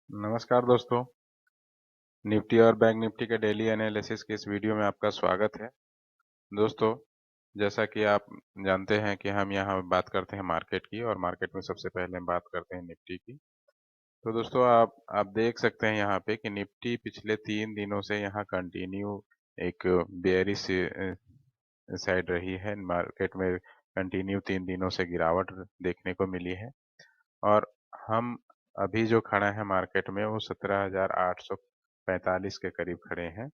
नमस्कार दोस्तों। निफ्टी और बैंक निफ्टी के डेली एनालिसिस के इस वीडियो में आपका स्वागत है। दोस्तों, जैसा कि आप जानते हैं कि हम यहाँ बात करते हैं मार्केट की, और मार्केट में सबसे पहले हम बात करते हैं निफ्टी की। तो दोस्तों, आप देख सकते हैं यहाँ पे कि निफ्टी पिछले 3 दिनों से यहाँ कंटिन्यू एक बेयरिश साइड रही है। मार्केट में कंटिन्यू 3 दिनों से गिरावट देखने को मिली है, और हम अभी जो खड़ा है मार्केट में वो 17,845 के करीब खड़े हैं।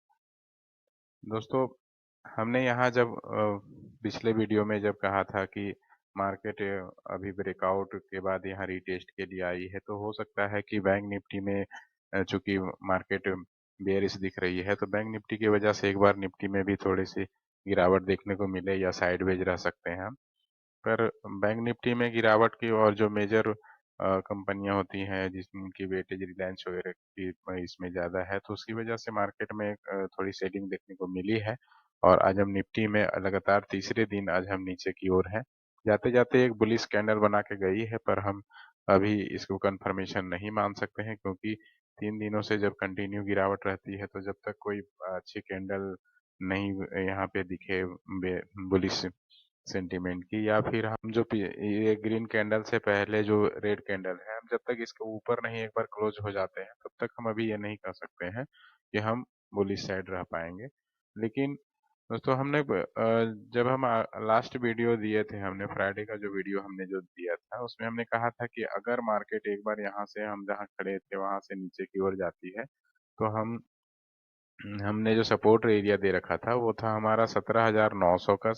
दोस्तों, हमने यहाँ जब पिछले वीडियो में जब कहा था कि मार्केट अभी ब्रेकआउट के बाद यहाँ रीटेस्ट के लिए आई है, तो हो सकता है कि बैंक निफ्टी में चूंकि मार्केट बेयरिश दिख रही है, तो बैंक निफ्टी की वजह से एक बार निफ्टी में भी थोड़ी सी गिरावट देखने को मिले या साइडवेज रह सकते हैं हम। पर बैंक निफ्टी में गिरावट की और जो मेजर कंपनियां होती हैं जिनकी वेटेज रिलायंस वगैरह की इसमें ज़्यादा है, तो उसकी वजह से मार्केट में थोड़ी सेलिंग देखने को मिली है। और आज हम निफ्टी में लगातार तीसरे दिन आज हम नीचे की ओर हैं। जाते जाते एक बुलिश कैंडल बना के गई है, पर हम अभी इसको कंफर्मेशन नहीं मान सकते हैं, क्योंकि 3 दिनों से जब कंटिन्यू गिरावट रहती है, तो जब तक कोई अच्छी कैंडल नहीं यहाँ पे दिखे बुलिश सेंटीमेंट की, या फिर हम जो ये ग्रीन कैंडल से पहले जो रेड कैंडल है, हम जब तक इसके ऊपर नहीं एक बार क्लोज हो जाते हैं, तब तक हम अभी ये नहीं कह सकते हैं कि हम बुलिश साइड रह पाएंगे। लेकिन दोस्तों, जब हम लास्ट वीडियो दिए थे, हमने फ्राइडे का जो वीडियो हमने जो दिया था, उसमें हमने कहा था कि अगर मार्केट एक बार यहाँ से हम जहाँ खड़े थे वहां से नीचे की ओर जाती है, तो हमने जो सपोर्ट एरिया दे रखा था वो था हमारा 17,900 का,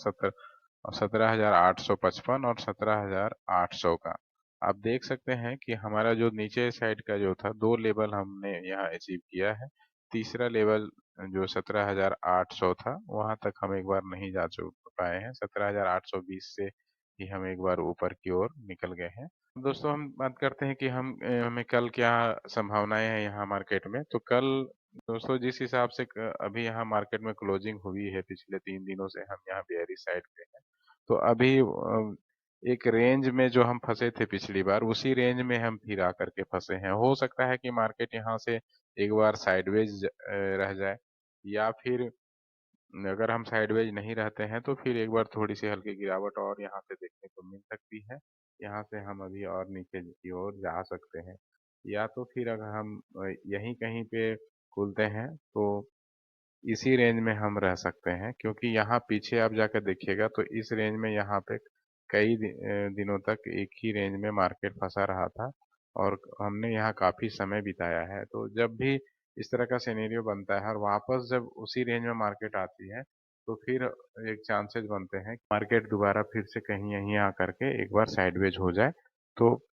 17,855 और 17,800 का। आप देख सकते हैं कि हमारा जो नीचे साइड का जो था, दो लेवल हमने यहाँ अचीव किया है। तीसरा लेवल जो 17,800 था, वहां तक हम एक बार नहीं जा पाए हैं। 17,820 से ही हम एक बार ऊपर की ओर निकल गए हैं। दोस्तों, हम बात करते हैं कि हमें कल क्या संभावनाएं हैं यहाँ मार्केट में। तो कल दोस्तों, जिस हिसाब से अभी यहाँ मार्केट में क्लोजिंग हुई है, पिछले 3 दिनों से हम यहाँ बेयरिश साइड पे हैं। तो अभी एक रेंज में जो हम फंसे थे पिछली बार, उसी रेंज में हम फिर आकर के फंसे हैं। हो सकता है कि मार्केट यहाँ से एक बार साइडवेज रह जाए, या फिर अगर हम साइडवेज नहीं रहते हैं तो फिर एक बार थोड़ी सी हल्की गिरावट और यहाँ से देखने को मिल सकती है। यहाँ से हम अभी और नीचे की ओर जा सकते हैं, या तो फिर अगर हम यहीं कहीं पे खुलते हैं, तो इसी रेंज में हम रह सकते हैं। क्योंकि यहाँ पीछे आप जाकर देखिएगा तो इस रेंज में यहाँ पे कई दिनों तक एक ही रेंज में मार्केट फंसा रहा था, और हमने यहाँ काफी समय बिताया है। तो जब भी इस तरह का सिनेरियो बनता है और वापस जब उसी रेंज में मार्केट आती है, तो फिर एक चांसेस बनते हैं कि मार्केट दोबारा फिर से कहीं यहीं आकर के एक बार साइडवेज हो जाए। तो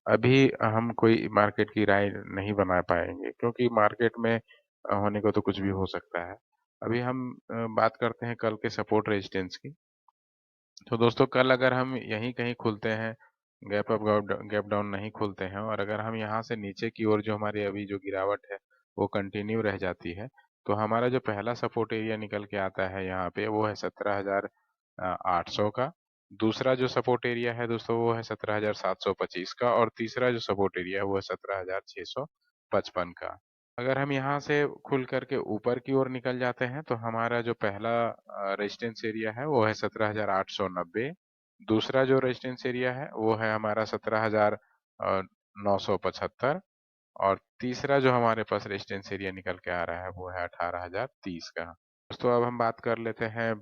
अभी हम कोई मार्केट की राय नहीं बना पाएंगे, क्योंकि मार्केट में होने को तो कुछ भी हो सकता है। अभी हम बात करते हैं कल के सपोर्ट रेजिस्टेंस की। तो दोस्तों, कल अगर हम यहीं कहीं खुलते हैं, गैप अप गैप डाउन नहीं खुलते हैं, और अगर हम यहाँ से नीचे की ओर जो हमारी अभी जो गिरावट है वो कंटिन्यू रह जाती है, तो हमारा जो पहला सपोर्ट एरिया निकल के आता है यहाँ पे, वो है 17,800 का। दूसरा जो सपोर्ट एरिया है दोस्तों, वो है 17,725 का, और तीसरा जो सपोर्ट एरिया है वो है 17,655 का। अगर हम यहाँ से खुल करके ऊपर की ओर निकल जाते हैं, तो हमारा जो पहला रेजिस्टेंस एरिया है वो है 17,890। दूसरा जो रेजिस्टेंस एरिया है वो है हमारा 17,975। और तीसरा जो हमारे पास रेजिस्टेंस एरिया निकल के आ रहा है वो है 18,030 का। दोस्तों, अब हम बात कर लेते हैं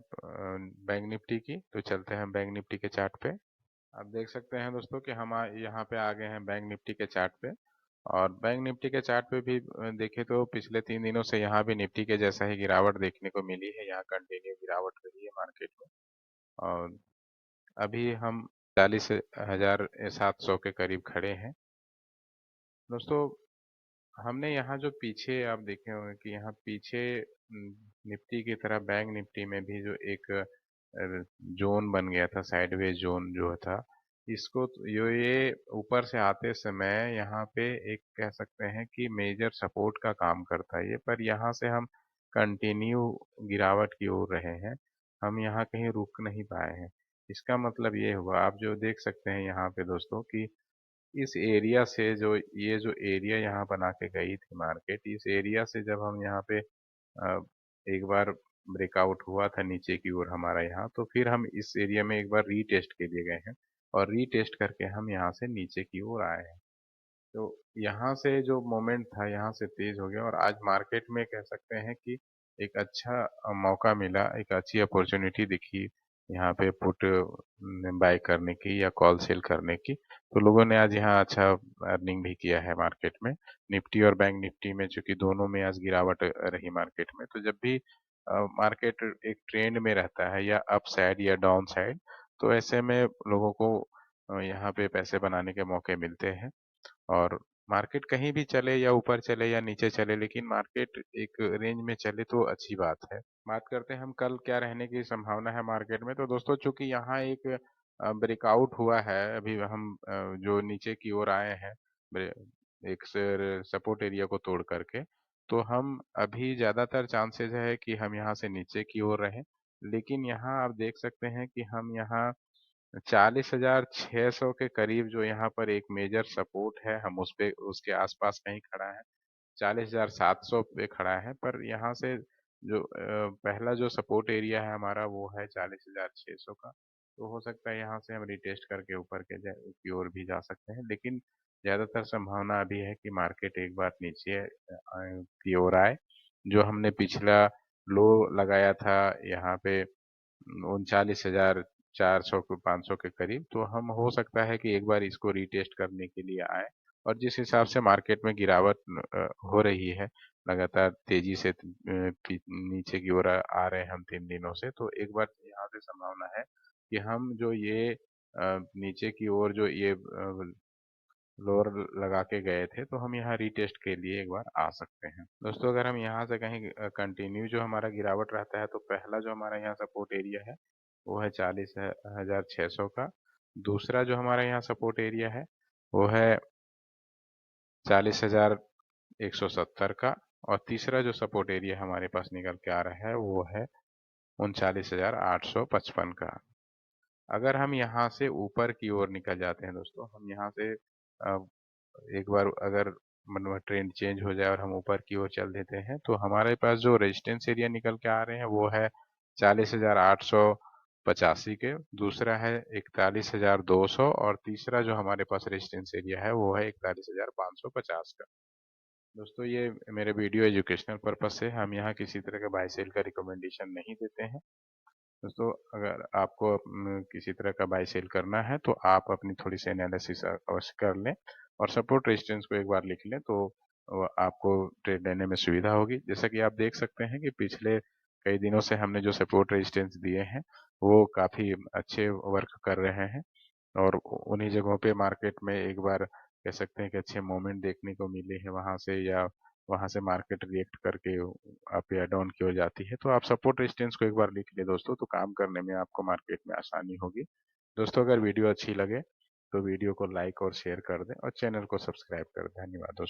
बैंक निफ्टी की। तो चलते हैं बैंक निफ्टी के चार्ट पे। आप देख सकते हैं दोस्तों कि हम यहाँ पे आ गए हैं बैंक निफ्टी के चार्ट पे। और बैंक निफ्टी के चार्ट पे भी देखें तो पिछले 3 दिनों से यहाँ भी निफ्टी के जैसा ही गिरावट देखने को मिली है। यहाँ कंटिन्यू गिरावट रही है मार्केट में, और अभी हम 40,700 के करीब खड़े हैं। दोस्तों, हमने यहाँ जो पीछे आप देखे होंगे कि यहाँ पीछे निफ्टी की तरह बैंक निफ्टी में भी जो एक जोन बन गया था, साइडवेज जोन जो था, इसको ये ऊपर से आते समय यहाँ पे एक कह सकते हैं कि मेजर सपोर्ट का काम करता है ये। पर यहाँ से हम कंटिन्यू गिरावट की ओर रहे हैं, हम यहाँ कहीं रुक नहीं पाए हैं। इसका मतलब ये हुआ, आप जो देख सकते हैं यहाँ पे दोस्तों, कि इस एरिया से जो ये जो एरिया यहाँ बना के गई थी मार्केट, इस एरिया से जब हम यहाँ पे अ, एक बार ब्रेकआउट हुआ था नीचे की ओर हमारा यहाँ, तो फिर हम इस एरिया में एक बार रीटेस्ट के लिए गए हैं और रीटेस्ट करके हम यहाँ से नीचे की ओर आए हैं। तो यहाँ से जो मोमेंट था यहाँ से तेज हो गया और आज मार्केट में कह सकते हैं कि एक अच्छा मौका मिला, एक अच्छी अपॉर्चुनिटी दिखी यहाँ पे पुट बाय करने की या कॉल सेल करने की। तो लोगों ने आज यहाँ अच्छा अर्निंग भी किया है मार्केट में। निफ्टी और बैंक निफ्टी में, चूंकि दोनों में आज गिरावट रही मार्केट में, तो जब भी मार्केट एक ट्रेंड में रहता है या अप साइड या डाउन साइड, तो ऐसे में लोगों को यहाँ पे पैसे बनाने के मौके मिलते हैं। और मार्केट कहीं भी चले या ऊपर चले या नीचे चले, लेकिन मार्केट एक रेंज में चले तो अच्छी बात है। बात करते हैं हम कल क्या रहने की संभावना है मार्केट में। तो दोस्तों, चूंकि यहाँ एक ब्रेकआउट हुआ है, अभी हम जो नीचे की ओर आए हैं एक सपोर्ट एरिया को तोड़ करके, तो हम अभी ज्यादातर चांसेस है कि हम यहाँ से नीचे की ओर रहें। लेकिन यहाँ आप देख सकते हैं कि हम यहाँ 40,600 के करीब जो यहाँ पर एक मेजर सपोर्ट है, हम उस पे उसके आसपास कहीं खड़ा है। 40,700 पे खड़ा है, पर यहाँ से जो पहला जो सपोर्ट एरिया है हमारा वो है 40,600 का। तो हो सकता है यहाँ से हम रिटेस्ट करके ऊपर की ओर भी जा सकते हैं, लेकिन ज्यादातर संभावना अभी है कि मार्केट एक बार नीचे की ओर आए। जो हमने पिछला लो लगाया था यहाँ पे 39,400 को 500 के करीब, तो हम हो सकता है कि एक बार इसको रीटेस्ट करने के लिए आए। और जिस हिसाब से मार्केट में गिरावट हो रही है, लगातार तेजी से नीचे की ओर आ रहे हैं हम 3 दिनों से, तो एक बार यहाँ से संभावना है कि हम जो ये नीचे की ओर जो ये लोअर लगा के गए थे, तो हम यहाँ रीटेस्ट के लिए एक बार आ सकते हैं। दोस्तों, अगर हम यहाँ से कहीं कंटिन्यू जो हमारा गिरावट रहता है, तो पहला जो हमारा यहाँ सपोर्ट एरिया है वो है 40,600 का। दूसरा जो हमारा यहाँ सपोर्ट एरिया है वो है 40,170 का। और तीसरा जो सपोर्ट एरिया हमारे पास निकल के आ रहा है वो है 39,855 का। अगर हम यहाँ से ऊपर की ओर निकल जाते हैं दोस्तों, हम यहाँ से एक बार अगर मतलब ट्रेंड चेंज हो जाए और हम ऊपर की ओर चल देते हैं, तो हमारे पास जो रेजिस्टेंस एरिया निकल के आ रहे हैं वो है 40,885 के। दूसरा है 41,200 और तीसरा जो हमारे पास रेजिस्टेंस एरिया है वो है 41,550 का। दोस्तों, ये मेरे वीडियो एजुकेशनल पर्पज से, हम यहाँ किसी तरह का बाय सेल का रिकमेंडेशन नहीं देते हैं। दोस्तों, अगर आपको किसी तरह का बाय सेल करना है तो आप अपनी थोड़ी सी एनालिसिस अवश्य कर लें और सपोर्ट रेजिस्टेंस को एक बार लिख लें, तो आपको ट्रेड लेने में सुविधा होगी। जैसा कि आप देख सकते हैं कि पिछले कई दिनों से हमने जो सपोर्ट रेजिस्टेंस दिए हैं वो काफ़ी अच्छे वर्क कर रहे हैं और उन्हीं जगहों पे मार्केट में एक बार कह सकते हैं कि अच्छे मोमेंट देखने को मिले हैं वहां से, या वहां से मार्केट रिएक्ट करके अप या डाउन की ओर जाती है। तो आप सपोर्ट रेजिस्टेंस को एक बार लिख ले दोस्तों, तो काम करने में आपको मार्केट में आसानी होगी। दोस्तों, अगर वीडियो अच्छी लगे तो वीडियो को लाइक और शेयर कर दें और चैनल को सब्सक्राइब कर दें। धन्यवाद दोस्तों।